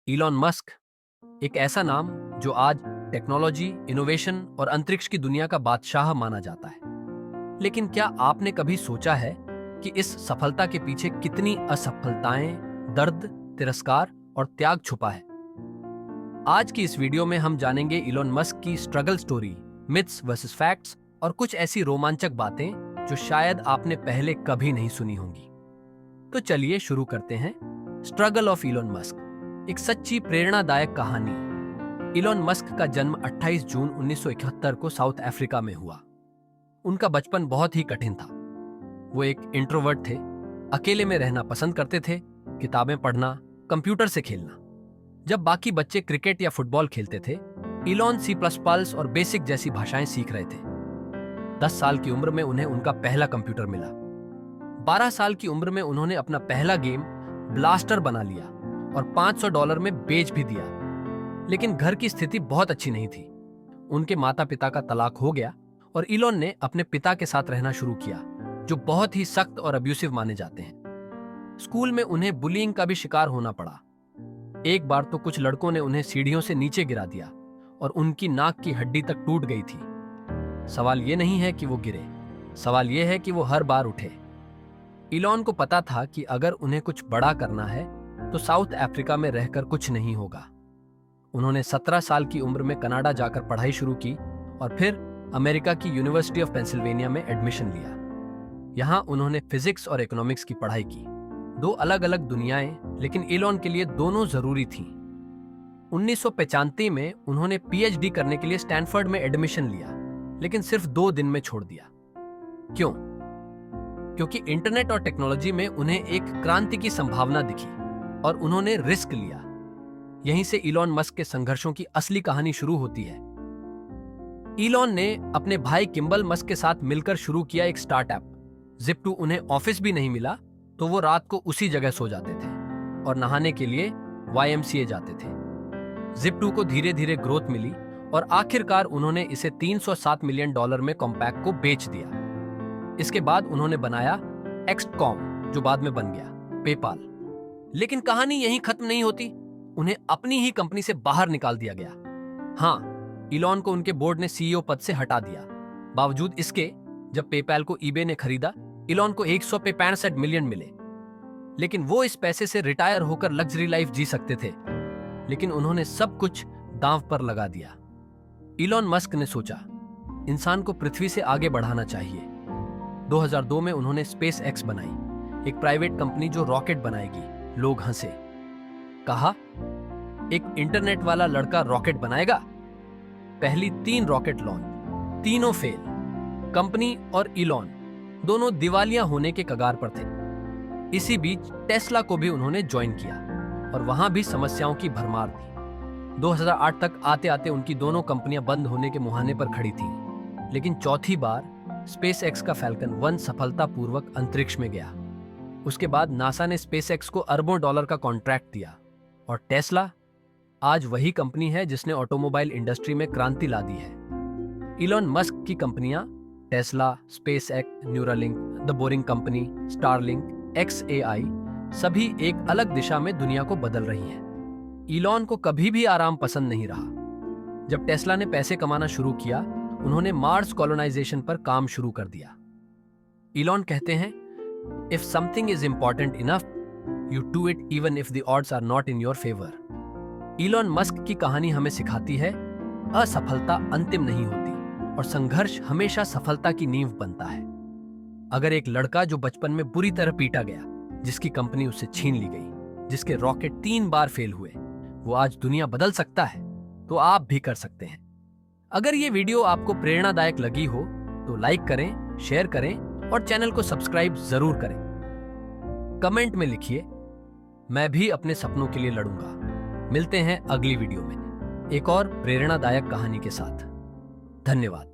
Elon Musk एक ऐसा नाम जो आज टेक्नोलॉजी, इनोवेशन और अंतरिक्ष की दुनिया का बादशाह माना जाता है। लेकिन क्या आपने कभी सोचा है कि इस सफलता के पीछे कितनी असफलताएं, दर्द, तिरस्कार और त्याग छुपा है? आज की इस वीडियो में हम जानेंगे इलॉन मस्क की struggle story, myths versus facts और कुछ ऐसी रोमांचक बातें जो शायद आपने पहले कभी नहीं सुनी होंगी। तो चलिए शुरू करते हैं। स्ट्रगल ऑफ इलॉन मस्क, एक सच्ची प्रेरणादायक कहानी। इलॉन मस्क का जन्म 28 जून 1971 को साउथ अफ्रीका में हुआ। उनका बचपन बहुत ही कठिन था। वो एक इंट्रोवर्ट थे, अकेले में रहना पसंद करते थे, किताबें पढ़ना, कंप्यूटर से खेलना। जब बाकी बच्चे क्रिकेट या फुटबॉल खेलते थे, इलॉन C++ और बेसिक जैसी भाषाएं सीख रहे थे। 10 साल की उम्र में उन्हें उनका पहला कंप्यूटर मिला। 12 साल की उम्र में उन्होंने अपना पहला गेम ब्लास्टर बना लिया और $500 में बेच भी दिया। लेकिन घर की स्थिति बहुत अच्छी नहीं थी। उनके माता पिता का तलाक हो गया और इलॉन ने अपने पिता के साथ रहना शुरू किया, जो बहुत ही सख्त और अब्यूसिव माने जाते हैं। स्कूल में उन्हें बुलिंग का भी शिकार होना पड़ा। एक बार तो कुछ लड़कों ने उन्हें सीढ़ियों से नीचे गिरा दिया और उनकी नाक की हड्डी तक टूट गई थी। सवाल यह नहीं है कि वो गिरे, सवाल यह है कि वो हर बार उठे। इलॉन को पता था कि अगर उन्हें कुछ बड़ा करना है तो साउथ अफ्रीका में रहकर कुछ नहीं होगा। उन्होंने 17 साल की उम्र में कनाडा जाकर पढ़ाई शुरू की और फिर अमेरिका की यूनिवर्सिटी ऑफ पेंसिल्वेनिया में एडमिशन लिया। यहां उन्होंने फिजिक्स और इकोनॉमिक्स की पढ़ाई की। दो अलग अलग दुनियाएं, लेकिन इलॉन के लिए दोनों जरूरी थीं। 1995 में उन्होंने पीएचडी करने के लिए स्टैनफोर्ड में एडमिशन लिया, लेकिन सिर्फ 2 दिन में छोड़ दिया। क्यों? क्योंकि इंटरनेट और टेक्नोलॉजी में उन्हें एक क्रांति की संभावना दिखी और उन्होंने रिस्क लिया। यहीं से इलॉन मस्क के संघर्षों की असली कहानी शुरू होती है। इलॉन ने अपने भाई किम्बल मस्क के साथ मिलकर शुरू किया एक स्टार्टअप Zip2। उन्हें ऑफिस भी नहीं मिला तो वो रात को उसी जगह सो जाते थे और नहाने के लिए YMCA जाते थे। Zip2 को धीरे धीरे ग्रोथ मिली और आखिरकार उन्होंने इसे $307 मिलियन में कॉम्पैक्ट को बेच दिया। इसके बाद उन्होंने बनाया XCOM, जो बाद में बन गया पेपाल। लेकिन कहानी यहीं खत्म नहीं होती। उन्हें अपनी ही कंपनी से बाहर निकाल दिया गया। हाँ, इलॉन को उनके बोर्ड ने CEO पद से हटा दिया। बावजूद इसके, जब पेपाल को eBay ने खरीदा, इलॉन को 100 पे 65 मिलियन मिले। लेकिन वो इस पैसे से रिटायर होकर लग्जरी लाइफ जी सकते थे। लेकिन उन्होंने सब कुछ दांव पर लगा दिया। इलॉन मस्क ने सोचा, इंसान को पृथ्वी से आगे बढ़ाना चाहिए। 2002 में उन्होंने SpaceX बनाई, एक प्राइवेट कंपनी जो रॉकेट बनाएगी। लोग हंसे। कहा, एक इंटरनेट वाला लड़का रॉकेट बनाएगा? पहली 3 रॉकेट लॉन्च, तीनों फेल। कंपनी और इलॉन दोनों दिवालिया होने के कगार पर थे। इसी बीच टेस्ला को भी उन्होंने ज्वाइन किया और वहां भी समस्याओं की भरमार थी। 2008 तक आते आते उनकी दोनों कंपनियां बंद होने के मुहाने पर खड़ी थीं। लेकिन चौथी बार SpaceX का फैल्कन 1 सफलतापूर्वक अंतरिक्ष में गया। उसके बाद नासा ने SpaceX को अरबों डॉलर का कॉन्ट्रैक्ट दिया और टेस्ला आज वही कंपनी है जिसने ऑटोमोबाइल इंडस्ट्री में क्रांति ला दी है। इलॉन मस्क की कंपनियां Tesla, SpaceX, Neuralink, the boring company, Starlink, XAI सभी एक अलग दिशा में दुनिया को बदल रही हैं। इलॉन को कभी भी आराम पसंद नहीं रहा। जब टेस्ला ने पैसे कमाना शुरू किया, उन्होंने मार्स कॉलोनाइजेशन पर काम शुरू कर दिया। इलॉन कहते हैं, if something is important enough, you do it even if the odds are not in your favour. Elon Musk की कहानी हमें सिखाती है, असफलता अंतिम नहीं होती और संघर्ष हमेशा सफलता की नींव बनता है। अगर एक लड़का जो बचपन में बुरी तरह पीटा गया, जिसकी कंपनी उससे छीन ली गई, जिसके रॉकेट 3 बार फेल हुए, वो आज दुनिया बदल सकता है, तो आप भी कर सकते हैं। अगर ये वीडियो आपको प्रेरणादायक लगी हो तो लाइक करें, शेयर करें और चैनल को सब्सक्राइब जरूर करें। कमेंट में लिखिए, मैं भी अपने सपनों के लिए लड़ूंगा। मिलते हैं अगली वीडियो में एक और प्रेरणादायक कहानी के साथ। धन्यवाद।